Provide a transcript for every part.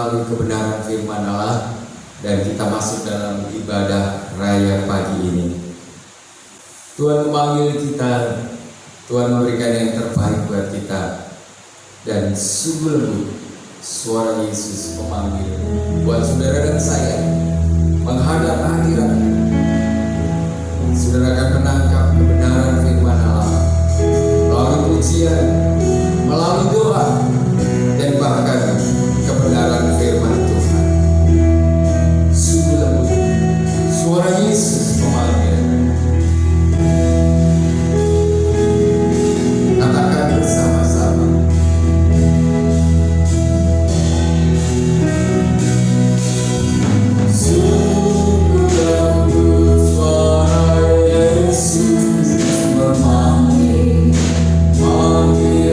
melalui kebenaran firman Allah, dan kita masuk dalam ibadah raya pagi ini. Tuhan memanggil kita, Tuhan memberikan yang terbaik buat kita, dan sungguh lembut suara Yesus memanggil buat saudara dan saya menghadap hadirat. Saudara akan menangkap kebenaran firman Allah melalui pujian, melalui doa, dan bahkan kebenaran firman Tuhan. Sungguh lembut suara Yesus memanggil. Katakan bersama-sama. Sungguh lembut suara Yesus memanggil, memanggil.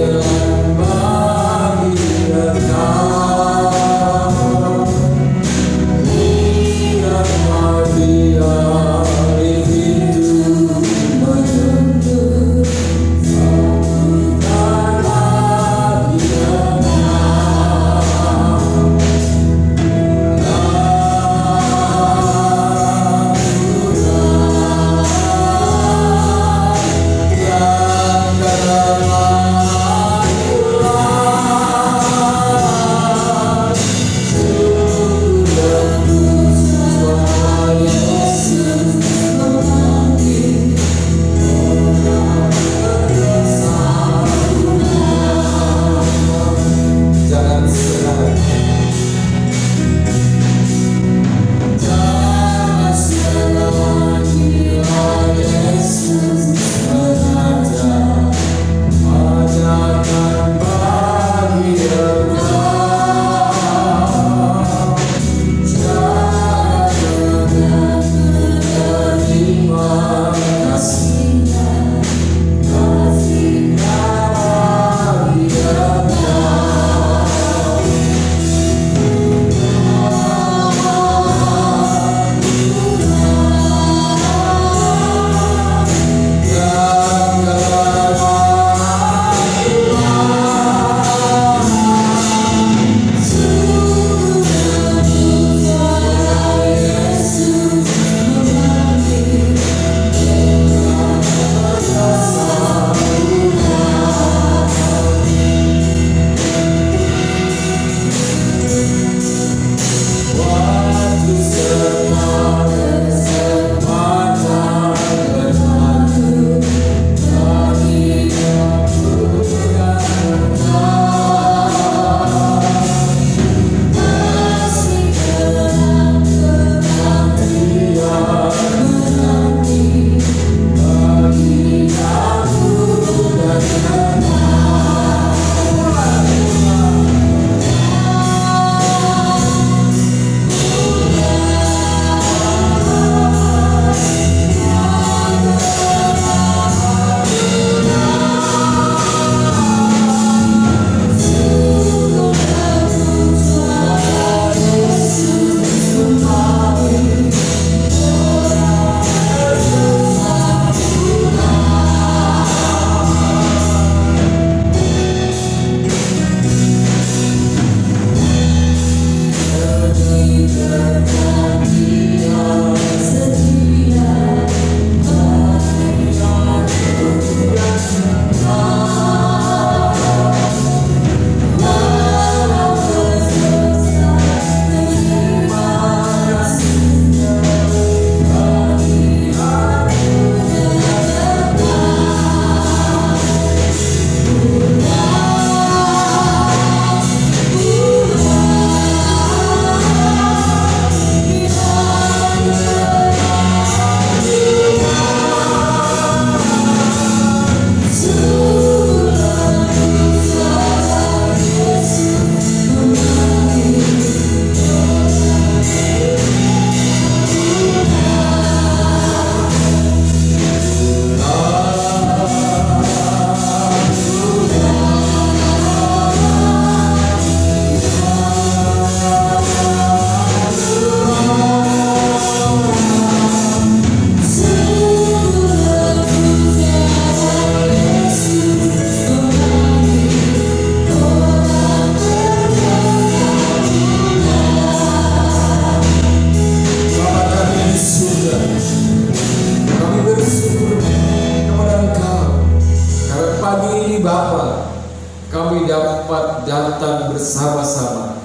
datang bersama-sama,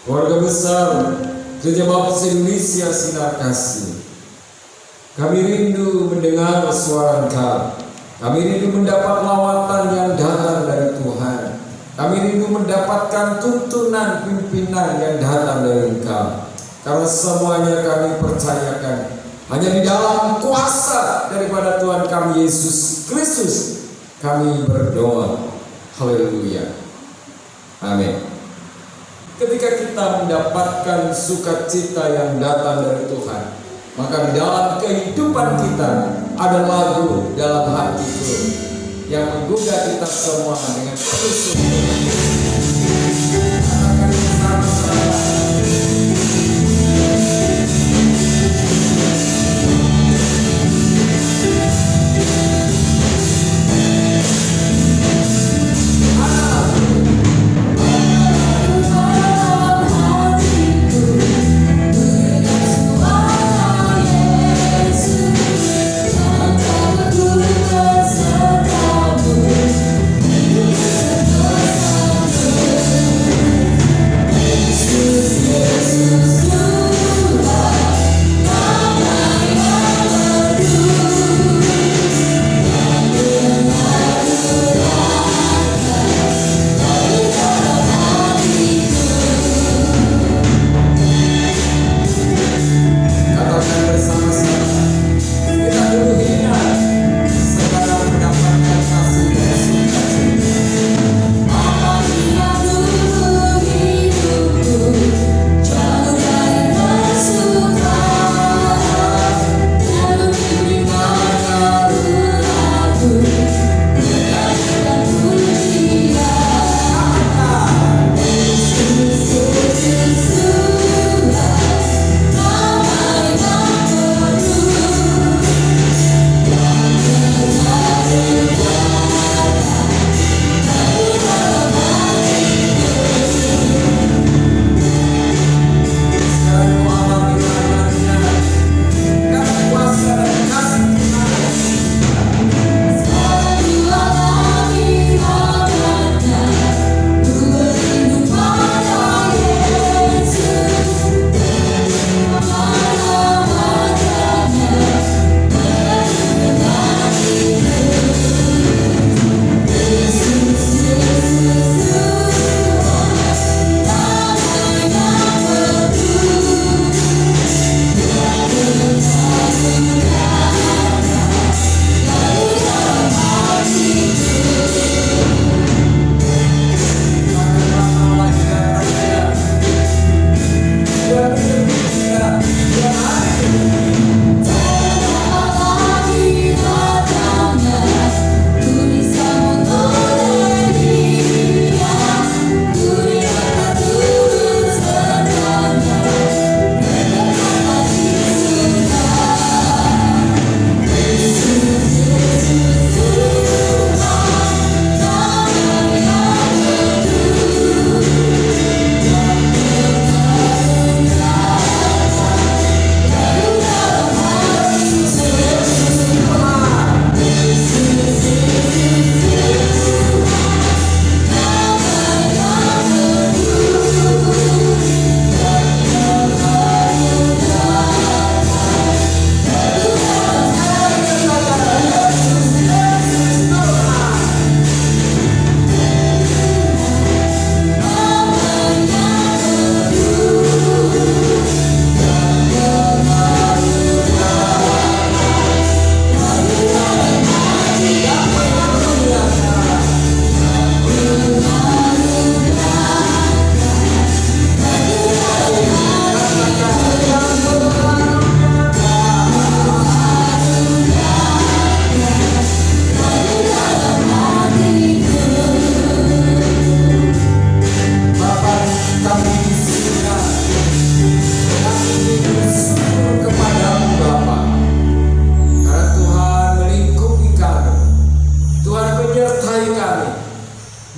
keluarga besar Gereja Baptis Indonesia Sinar Kasih. Kami rindu mendengar suara Engkau. Kami rindu mendapat lawatan yang datang dari Tuhan. Kami rindu mendapatkan tuntunan pimpinan yang datang dari Engkau. Karena semuanya kami percayakan hanya di dalam kuasa daripada Tuhan kami Yesus Kristus kami berdoa. Haleluya. Amin. Ketika kita mendapatkan sukacita yang datang dari Tuhan, maka di dalam kehidupan kita ada lagu dalam hatiku yang menggugah kita semua dengan penuh sukacita. Katakan bersama-sama.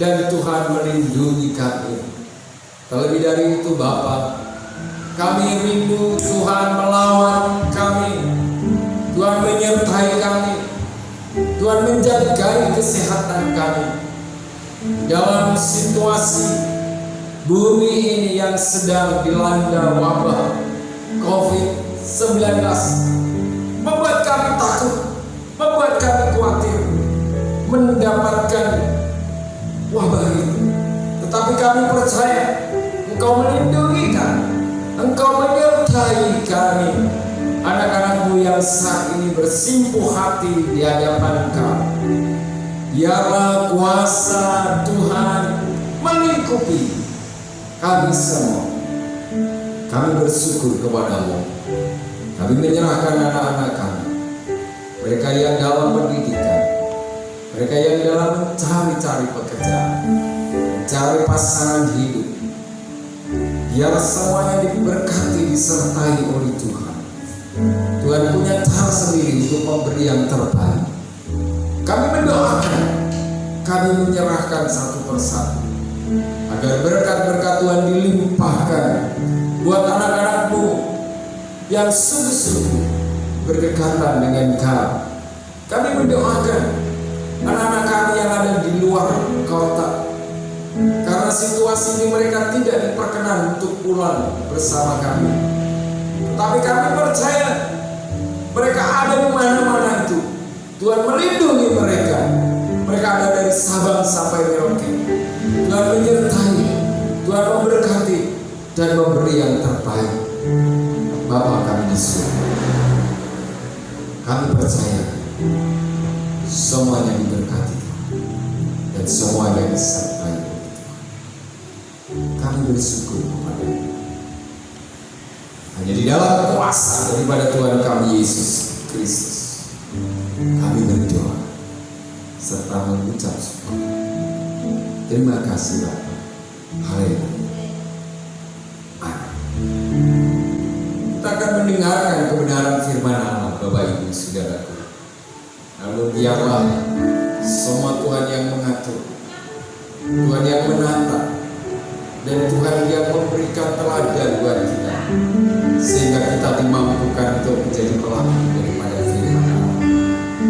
dan Tuhan melindungi kami. Terlebih dari itu Bapa, kami rindu Tuhan melawan kami, Tuhan menyertai kami, Tuhan menjaga kesehatan kami dalam situasi bumi ini yang sedang dilanda wabah COVID-19 membuat kami takut, membuat kami khawatir mendapatkan wabah itu. Tetapi kami percaya Engkau melindungi kami, Engkau menyertai kami, anak-anakmu yang saat ini bersimpuh hati di hadapan Engkau. Biarlah kuasa Tuhan melingkupi kami semua. Kami bersyukur kepadamu. Kami menyerahkan anak-anak kami, mereka yang dalam pendidikan, mereka yang dalam mencari-cari pekerjaan, mencari pasangan hidup. Biar semuanya diberkati, disertai oleh Tuhan. Tuhan punya cara sendiri untuk memberi yang terbaik. Kami mendoakan, kami menyerahkan satu persatu, agar berkat-berkat Tuhan dilimpahkan buat anak-anakmu yang sungguh-sungguh berdekatan dengan Kau. Kami mendoakan anak-anak kami yang ada di luar kota, karena situasi ini mereka tidak diperkenan untuk pulang bersama kami. Tapi kami percaya mereka ada di mana-mana itu. Tuhan melindungi mereka. Mereka ada dari Sabang sampai Merauke. Tuhan menyertai, Tuhan memberkati dan memberi yang terbaik. Bapa kami di surga, kami percaya semuanya diberkati dan semuanya disertai. Kami bersyukur kepada-Mu. Hanya di dalam kuasa daripada Tuhan kami Yesus Kristus kami berdoa serta mengucap syukur. Terima kasih Bapa. Haleluya. Kita akan mendengarkan kebenaran firman Allah, Bapak Ibu Saudaraku. Namun biarlah semua Tuhan yang mengatur, Tuhan yang menata, dan Tuhan yang memberikan teladan buat kita, sehingga kita dimampukan untuk menjadi pelaku daripada firman Allah.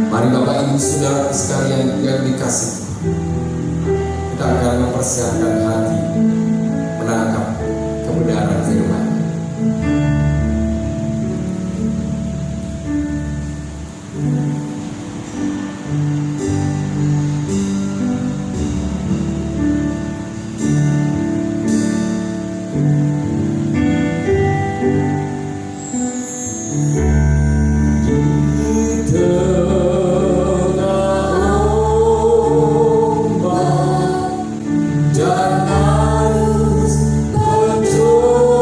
Mari Bapak Ibu Saudara sekalian yang dikasihi Tuhan, kita akan mempersiapkan hati menangkap kebenaran firman. Dan harus berjuang.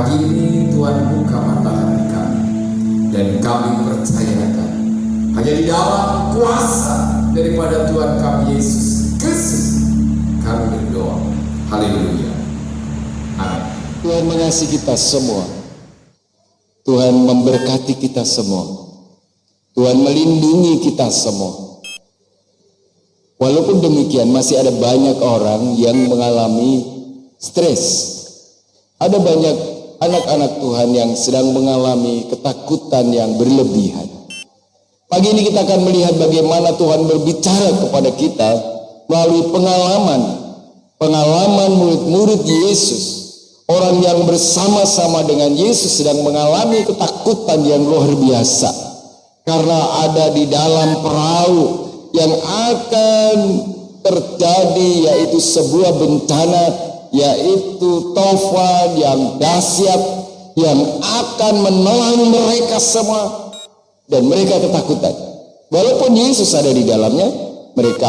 Pagi ini Tuhan buka mata hati kami, dan kami percayakan hanya di dalam kuasa daripada Tuhan kami Yesus Kristus kami berdoa. Haleluya. Amin. Tuhan mengasihi kita semua. Tuhan memberkati kita semua. Tuhan melindungi kita semua. Walaupun demikian, masih ada banyak orang yang mengalami stres. Ada banyak anak-anak Tuhan yang sedang mengalami ketakutan yang berlebihan. Pagi ini kita akan melihat bagaimana Tuhan berbicara kepada kita melalui pengalaman murid-murid Yesus. Orang yang bersama-sama dengan Yesus sedang mengalami ketakutan yang luar biasa. Karena ada di dalam perahu yang akan terjadi, yaitu sebuah bencana, yaitu taufan yang dahsyat yang akan menelan mereka semua, dan mereka ketakutan. Walaupun Yesus ada di dalamnya, mereka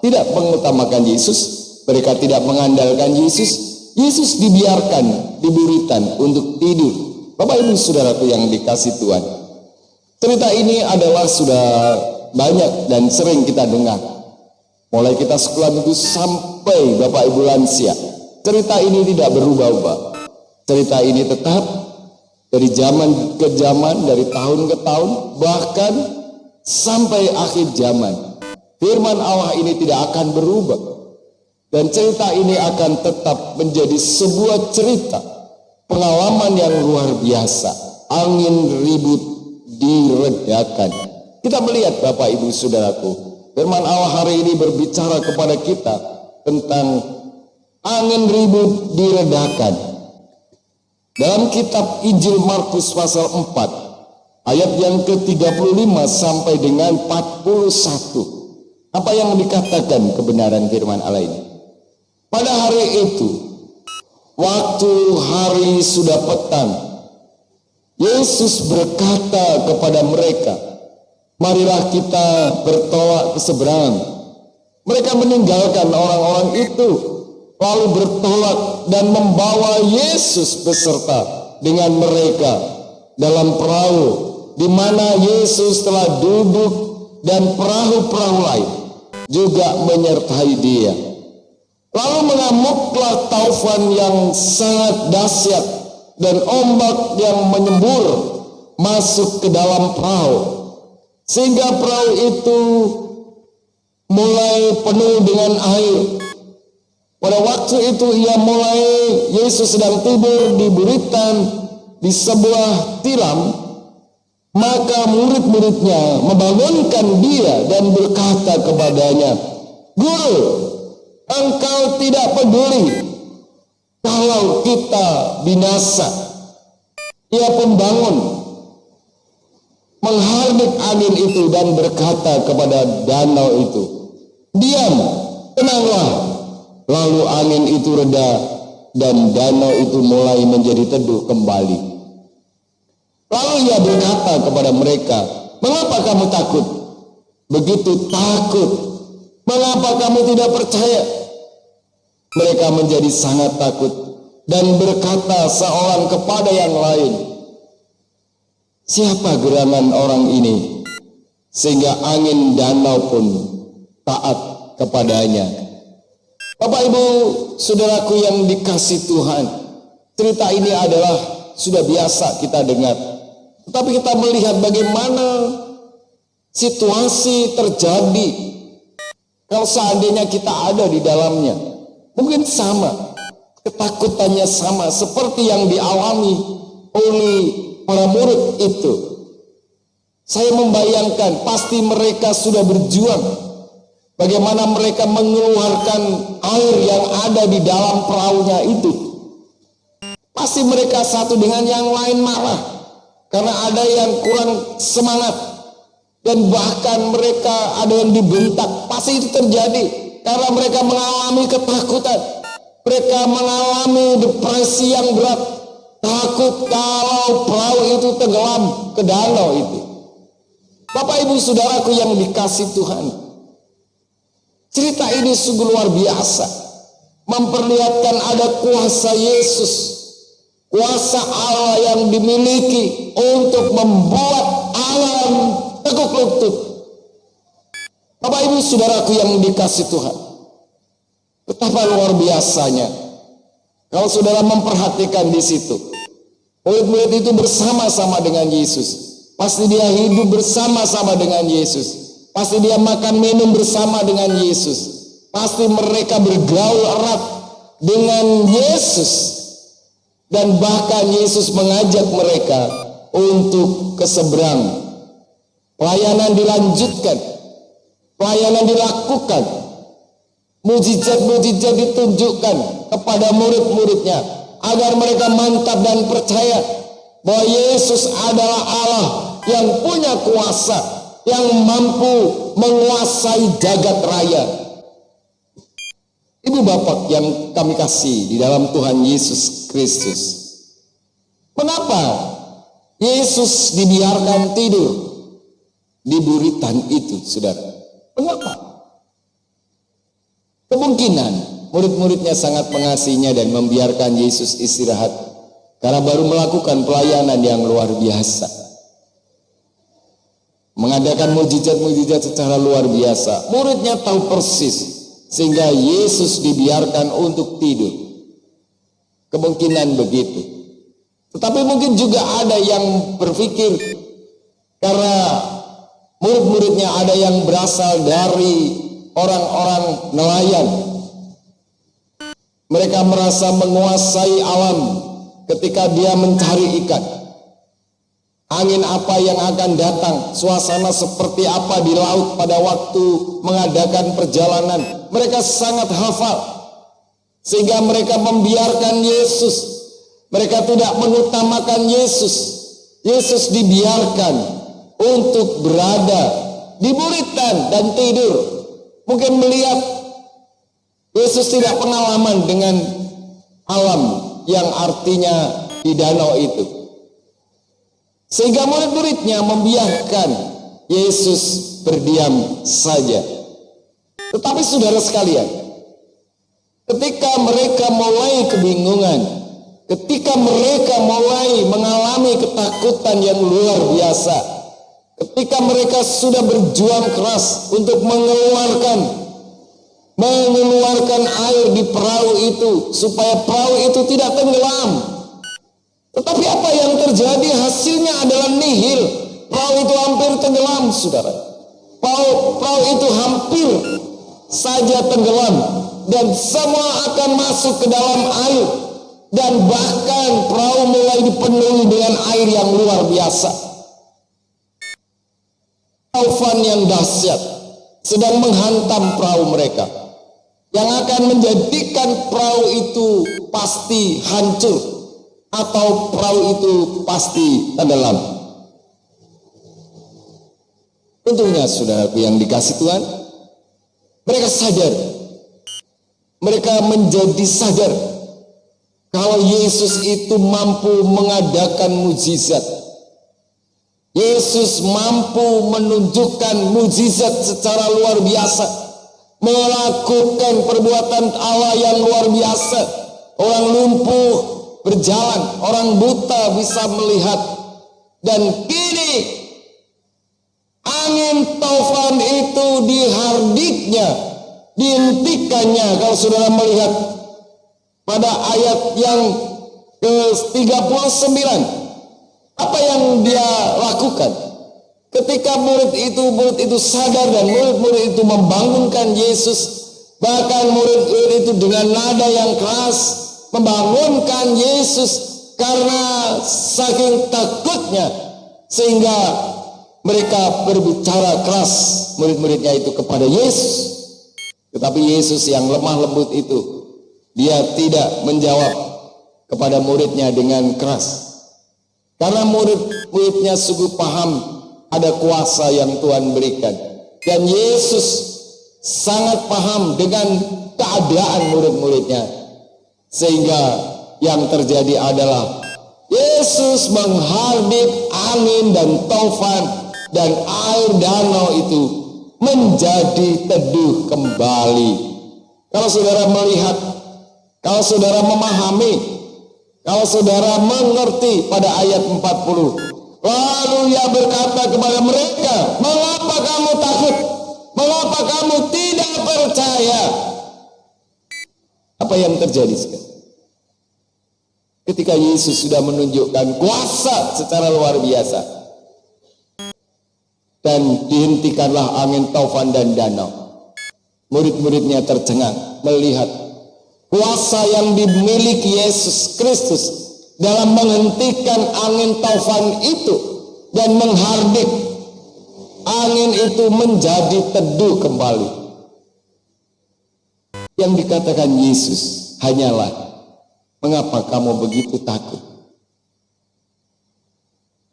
tidak mengutamakan Yesus, mereka tidak mengandalkan Yesus. Yesus dibiarkan, diberikan untuk tidur. Bapak Ibu Saudaraku yang dikasih Tuhan, cerita ini adalah sudah banyak dan sering kita dengar. Mulai kita sekolah minggu sampai Bapak Ibu lansia, cerita ini tidak berubah-ubah. Cerita ini tetap dari zaman ke zaman, dari tahun ke tahun, bahkan sampai akhir zaman. Firman Allah ini tidak akan berubah. Dan cerita ini akan tetap menjadi sebuah cerita pengalaman yang luar biasa. Angin ribut diredakan. Kita melihat Bapak Ibu Saudaraku, firman Allah hari ini berbicara kepada kita tentang angin ribut diredakan. Dalam kitab Injil Markus pasal 4 ayat yang ke-35 sampai dengan 41. Apa yang dikatakan kebenaran firman Allah ini? Pada hari itu, waktu hari sudah petang, Yesus berkata kepada mereka, "Marilah kita bertolak ke seberang." Mereka meninggalkan orang-orang itu, lalu bertolak dan membawa Yesus beserta dengan mereka dalam perahu, di mana Yesus telah duduk, dan perahu-perahu lain juga menyertai dia. Lalu mengamuklah taufan yang sangat dahsyat, dan ombak yang menyembur masuk ke dalam perahu, sehingga perahu itu mulai penuh dengan air. Pada waktu itu Yesus sedang tidur di buritan di sebuah tilam. Maka murid-muridnya membangunkan dia dan berkata kepadanya, "Guru, Engkau tidak peduli kalau kita binasa." Ia pun bangun, menghardik angin itu dan berkata kepada danau itu, "Diam, tenanglah." Lalu angin itu reda dan danau itu mulai menjadi teduh kembali. Lalu ia berkata kepada mereka, "Mengapa kamu takut? Begitu takut, mengapa kamu tidak percaya?" Mereka menjadi sangat takut dan berkata seorang kepada yang lain, "Siapa gerangan orang ini sehingga angin danau pun taat kepadanya?" Bapak Ibu Saudaraku yang dikasih Tuhan, cerita ini adalah sudah biasa kita dengar. Tetapi kita melihat bagaimana situasi terjadi kalau seandainya kita ada di dalamnya. Mungkin sama, ketakutannya sama seperti yang dialami oleh para murid itu. Saya membayangkan pasti mereka sudah berjuang. Bagaimana mereka mengeluarkan air yang ada di dalam perahunya itu. Pasti mereka satu dengan yang lain marah, karena ada yang kurang semangat, dan bahkan mereka ada yang dibentak. Pasti itu terjadi karena mereka mengalami ketakutan. Mereka mengalami depresi yang berat, takut kalau perahu itu tenggelam ke danau itu. Bapak Ibu Saudaraku yang dikasih Tuhan, cerita ini sungguh luar biasa, memperlihatkan ada kuasa Yesus kuasa Allah yang dimiliki untuk membuat alam tekuk lutut. Bapak Ibu Saudaraku yang dikasih Tuhan, betapa luar biasanya kalau saudara memperhatikan di situ. Murid-murid itu bersama-sama dengan Yesus. Pasti dia hidup bersama-sama dengan Yesus. Pasti dia makan minum bersama dengan Yesus. Pasti mereka bergaul erat dengan Yesus. Dan bahkan Yesus mengajak mereka untuk ke seberang. Pelayanan dilanjutkan. Pelayanan dilakukan. Mujizat-mujizat ditunjukkan kepada murid-muridnya agar mereka mantap dan percaya bahwa Yesus adalah Allah yang punya kuasa, yang mampu menguasai jagat raya. Ibu bapak yang kami kasih di dalam Tuhan Yesus Kristus, mengapa Yesus dibiarkan tidur di buritan itu, saudara? Mengapa? Kemungkinan murid-muridnya sangat mengasihinya dan membiarkan Yesus istirahat karena baru melakukan pelayanan yang luar biasa, mengadakan mujizat-mujizat secara luar biasa. Muridnya tahu persis sehingga Yesus dibiarkan untuk tidur. Kemungkinan begitu. Tetapi mungkin juga ada yang berpikir karena murid-muridnya ada yang berasal dari orang-orang nelayan. Mereka merasa menguasai alam ketika dia mencari ikan. Angin apa yang akan datang, suasana seperti apa di laut pada waktu mengadakan perjalanan, mereka sangat hafal. Sehingga mereka membiarkan Yesus. Mereka tidak mengutamakan Yesus. Yesus dibiarkan untuk berada di buritan dan tidur. Mungkin melihat Yesus tidak pengalaman dengan alam yang artinya di danau itu. Sehingga murid-muridnya membiarkan Yesus berdiam saja. Tetapi saudara sekalian, ketika mereka mulai kebingungan, ketika mereka mulai mengalami ketakutan yang luar biasa, ketika mereka sudah berjuang keras untuk mengeluarkan air di perahu itu supaya perahu itu tidak tenggelam. Tetapi apa yang terjadi? Hasilnya adalah nihil. Perahu itu hampir tenggelam, saudara. Perahu itu hampir saja tenggelam dan semua akan masuk ke dalam air, dan bahkan perahu mulai dipenuhi dengan air yang luar biasa. Taufan yang dahsyat sedang menghantam perahu mereka, yang akan menjadikan perahu itu pasti hancur atau perahu itu pasti tenggelam. Tentunya saudaraku yang dikasih Tuhan, mereka sadar, mereka menjadi sadar kalau Yesus itu mampu mengadakan mujizat. Yesus mampu menunjukkan mujizat secara luar biasa, melakukan perbuatan Allah yang luar biasa. Orang lumpuh berjalan, orang buta bisa melihat, dan kini angin taufan itu dihardiknya, dihentikannya. Kalau saudara melihat pada ayat yang ke-39, apa yang dia lakukan? Ketika murid itu sadar dan murid-murid itu membangunkan Yesus, bahkan murid-murid itu dengan nada yang keras membangunkan Yesus karena saking takutnya, sehingga mereka berbicara keras murid-muridnya itu kepada Yesus. Tetapi Yesus yang lemah lembut itu, dia tidak menjawab kepada muridnya dengan keras, karena murid-muridnya sungguh paham ada kuasa yang Tuhan berikan, dan Yesus sangat paham dengan keadaan murid-muridnya, sehingga yang terjadi adalah Yesus menghardik angin dan taufan, dan air danau itu menjadi teduh kembali. Kalau saudara melihat, kalau saudara memahami Kalau saudara mengerti pada ayat 40, lalu ia berkata kepada mereka, mengapa kamu takut? Mengapa kamu tidak percaya? Apa yang terjadi sekarang? Ketika Yesus sudah menunjukkan kuasa secara luar biasa, dan dihentikanlah angin taufan dan danau, murid-muridnya tercengang melihat kuasa yang dimiliki Yesus Kristus dalam menghentikan angin taufan itu dan menghardik angin itu menjadi teduh kembali. Yang dikatakan Yesus hanyalah, mengapa kamu begitu takut?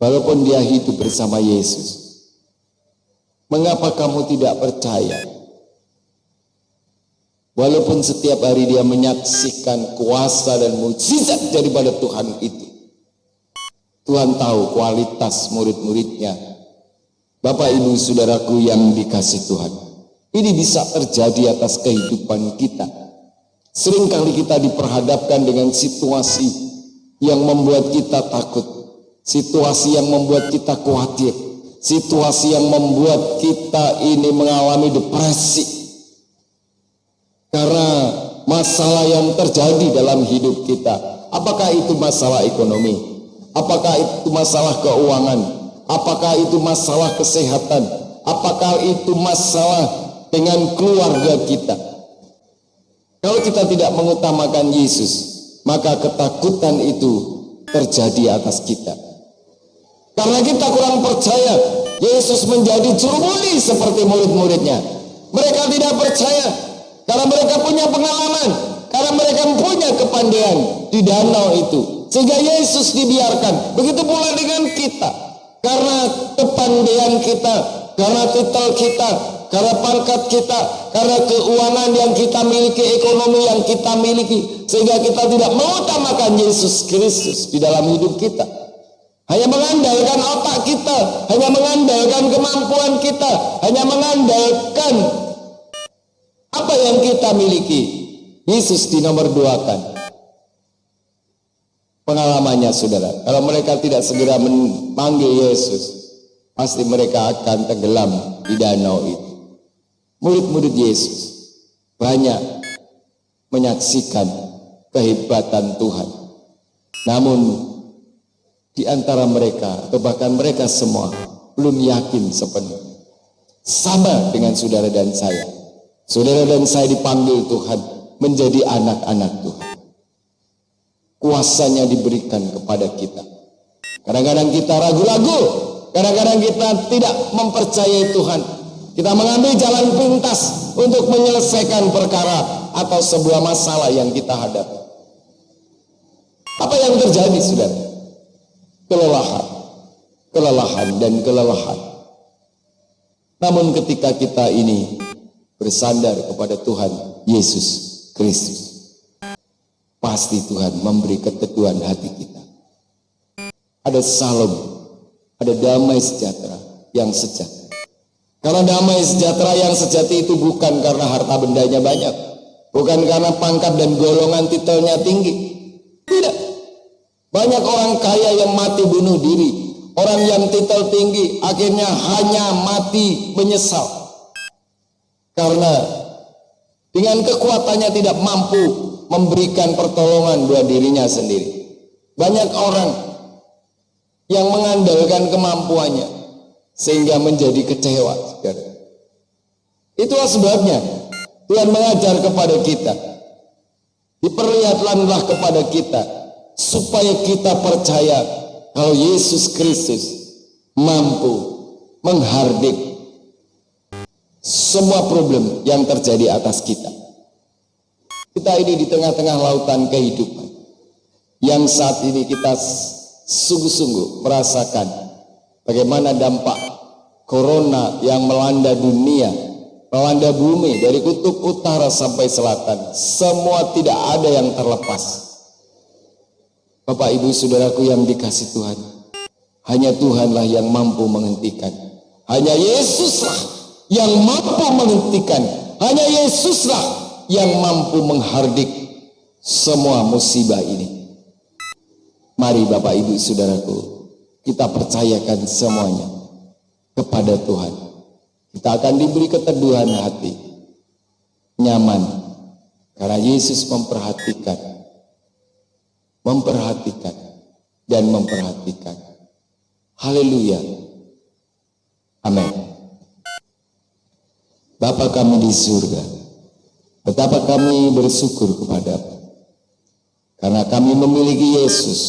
Walaupun dia hidup bersama Yesus, mengapa kamu tidak percaya? Walaupun setiap hari dia menyaksikan kuasa dan mukjizat daripada Tuhan itu, Tuhan tahu kualitas murid-muridnya. Bapak, Ibu, Saudaraku yang dikasih Tuhan, ini bisa terjadi atas kehidupan kita. Seringkali kita diperhadapkan dengan situasi yang membuat kita takut, situasi yang membuat kita khawatir, situasi yang membuat kita ini mengalami depresi karena masalah yang terjadi dalam hidup kita. Apakah itu masalah ekonomi? Apakah itu masalah keuangan? Apakah itu masalah kesehatan? Apakah itu masalah dengan keluarga kita? Kalau kita tidak mengutamakan Yesus, maka ketakutan itu terjadi atas kita. Karena kita kurang percaya Yesus menjadi juru muli seperti murid-muridnya. Mereka tidak percaya karena mereka punya pengalaman, karena mereka punya kepandaian di danau itu, sehingga Yesus dibiarkan. Begitu pula dengan kita, karena kepandaian kita, karena titel kita, karena pangkat kita, karena keuangan yang kita miliki, ekonomi yang kita miliki, sehingga kita tidak mengutamakan Yesus Kristus di dalam hidup kita. Hanya mengandalkan otak kita, hanya mengandalkan kemampuan kita, hanya mengandalkan apa yang kita miliki. Yesus dinomor duakan pengalamannya, saudara. Kalau mereka tidak segera memanggil Yesus, pasti mereka akan tenggelam di danau itu. Murid-murid Yesus banyak menyaksikan kehebatan Tuhan, namun di antara mereka, atau bahkan mereka semua, belum yakin sepenuhnya. Sama dengan saudara dan saya. Saudara dan saya dipanggil Tuhan menjadi anak-anak Tuhan. Kuasanya diberikan kepada kita. Kadang-kadang kita ragu-ragu, kadang-kadang kita tidak mempercayai Tuhan. Kita mengambil jalan pintas untuk menyelesaikan perkara atau sebuah masalah yang kita hadapi. Apa yang terjadi, saudara? Kelelahan dan kelelahan. Namun ketika kita ini bersandar kepada Tuhan Yesus Kristus, pasti Tuhan memberi keteguhan hati kita. Ada salom, ada damai sejahtera yang sejati. Karena damai sejahtera yang sejati itu bukan karena harta bendanya banyak, bukan karena pangkat dan golongan titelnya tinggi. Tidak. Banyak orang kaya yang mati bunuh diri, orang yang titel tinggi akhirnya hanya mati menyesal karena dengan kekuatannya tidak mampu memberikan pertolongan buat dirinya sendiri. Banyak orang yang mengandalkan kemampuannya sehingga menjadi kecewa. Itulah sebabnya Tuhan mengajar kepada kita, diperlihatkanlah kepada kita supaya kita percaya kalau Yesus Kristus mampu menghardik semua problem yang terjadi atas kita. Kita ini di tengah-tengah lautan kehidupan yang saat ini kita sungguh-sungguh merasakan bagaimana dampak corona yang melanda dunia, melanda bumi dari kutub utara sampai selatan. Semua tidak ada yang terlepas. Bapak, Ibu, Saudaraku yang dikasih Tuhan, hanya Tuhanlah yang mampu menghentikan. Hanya Yesuslah yang mampu menghentikan. Hanya Yesuslah yang mampu menghardik semua musibah ini. Mari Bapak Ibu Saudaraku, kita percayakan semuanya kepada Tuhan. Kita akan diberi keteduhan hati, nyaman, karena Yesus memperhatikan dan memperhatikan. Haleluya. Amin. Bapa kami di surga, betapa kami bersyukur kepadamu, karena kami memiliki Yesus,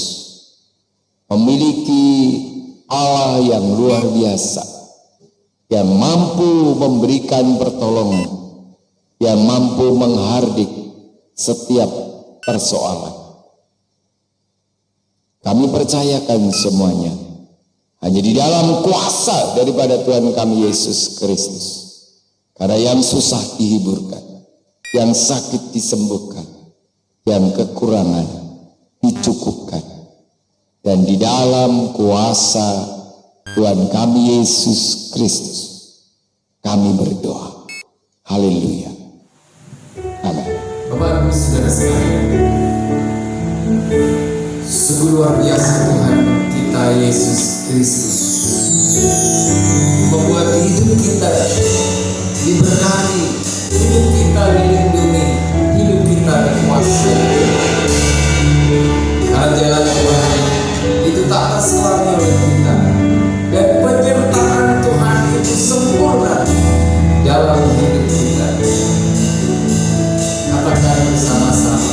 memiliki Allah yang luar biasa, yang mampu memberikan pertolongan, yang mampu menghardik setiap persoalan. Kami percayakan semuanya hanya di dalam kuasa daripada Tuhan kami Yesus Kristus. Karena yang susah dihiburkan, yang sakit disembuhkan, yang kekurangan dicukupkan. Dan di dalam kuasa Tuhan kami Yesus Kristus, kami berdoa. Haleluya. Amin. Bapak Ibu Saudara sekalian, sungguh luar biasa Tuhan kita Yesus Kristus membuat hidup kita diberkati, hidup kita dilindungi, hidup kita dikuasai. Karena jalan Tuhan itu tak terselangi oleh kita, dan penyertaan Tuhan itu sempurna dalam hidup kita. Katakan bersama-sama.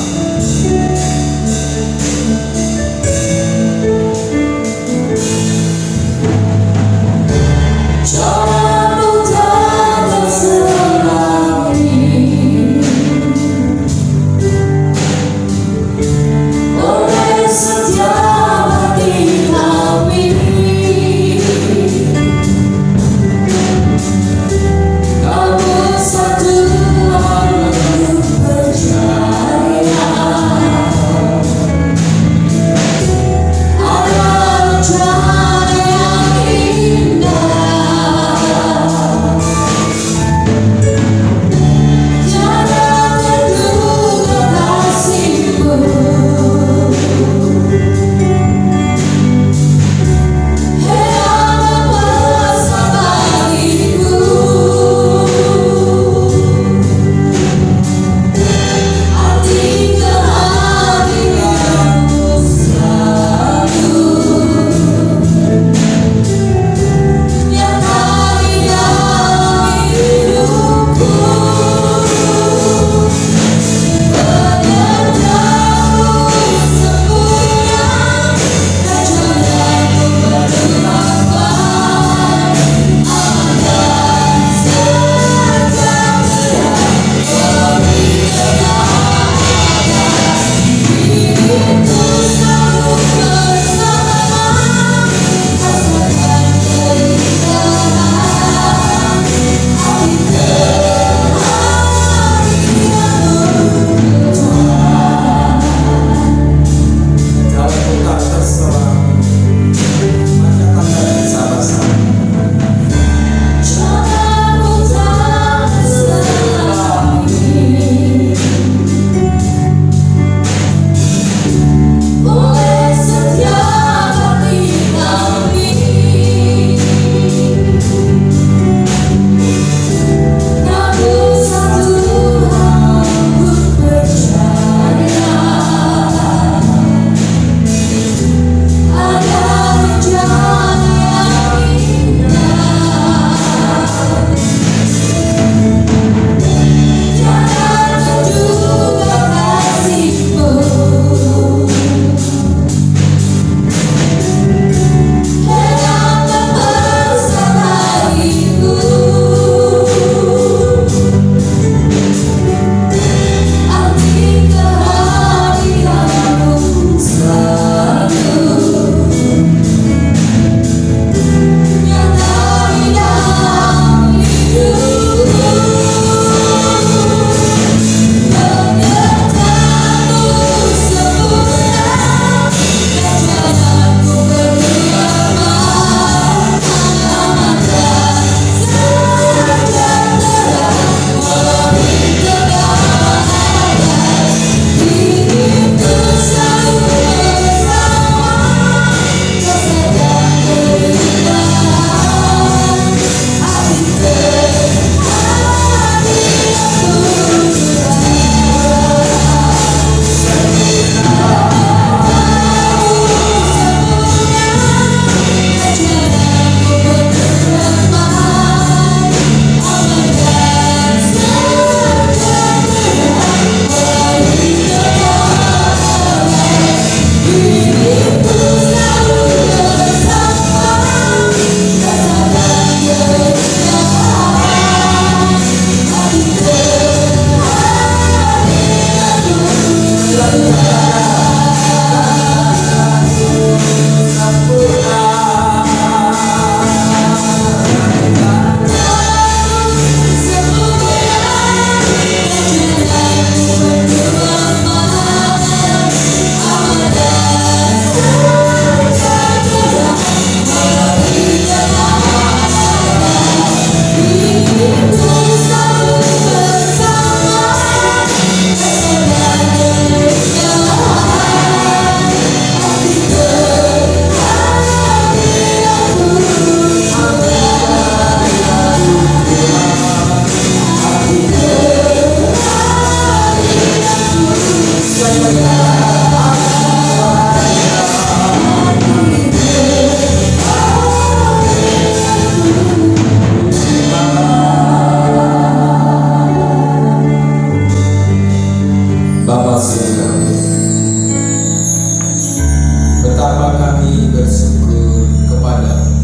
kami bersyukur kepadamu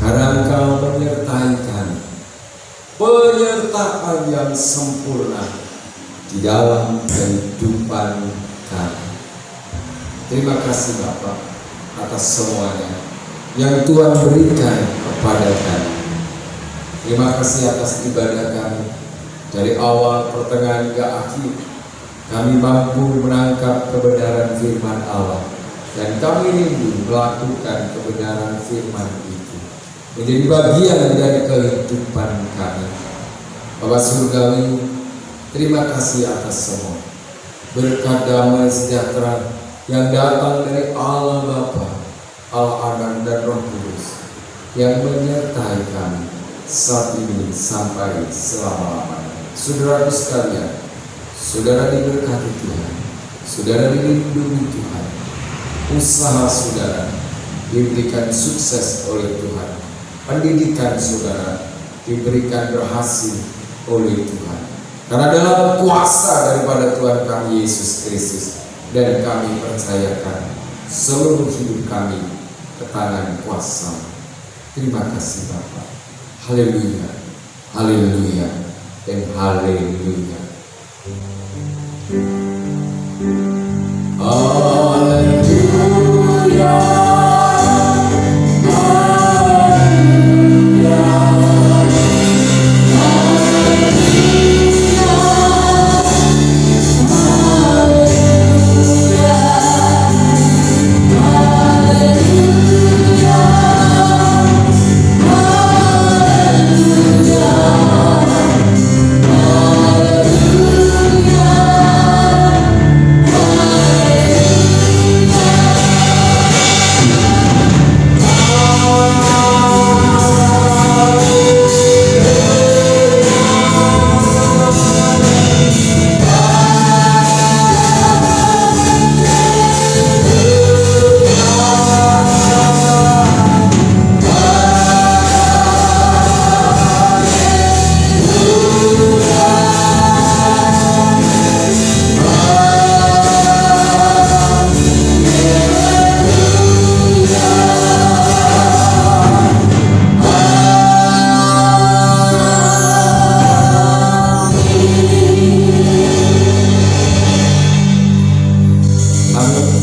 karena Engkau menyertai kami, penyertaan yang sempurna di dalam kehidupan kami. Terima kasih Bapa atas semuanya yang Tuhan berikan kepada kami. Terima kasih atas ibadah kami dari awal, pertengahan hingga akhir. Kami mampu menangkap kebenaran firman Allah dan kami rindu melakukan kebenaran firman itu menjadi bagian dari kehidupan kami. Bapa Surgawi, terima kasih atas semua berkat damai sejahtera yang datang dari Allah Bapa, Allah Anak dan Roh Kudus yang menyertai kami saat ini sampai selama-lamanya. Saudara sekalian, saudara diberkati Tuhan, saudara dilindungi Tuhan, usaha saudara diberikan sukses oleh Tuhan, pendidikan saudara diberikan berhasil oleh Tuhan, karena dalam kuasa daripada Tuhan kami Yesus Kristus. Dan kami percayakan seluruh hidup kami ke tangan kuasa. Terima kasih Bapa. Haleluya, haleluya, dan haleluya. Haleluya.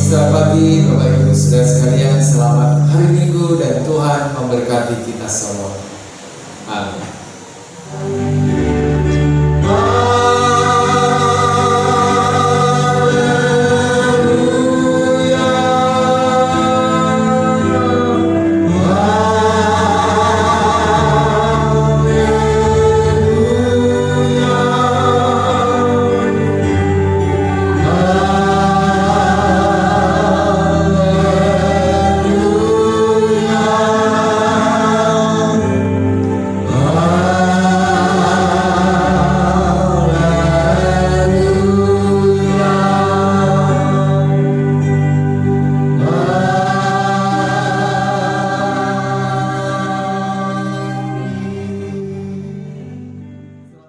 Selamat pagi Bapak Ibu Saudara sekalian, selamat hari Minggu dan Tuhan memberkati kita semua. Amin.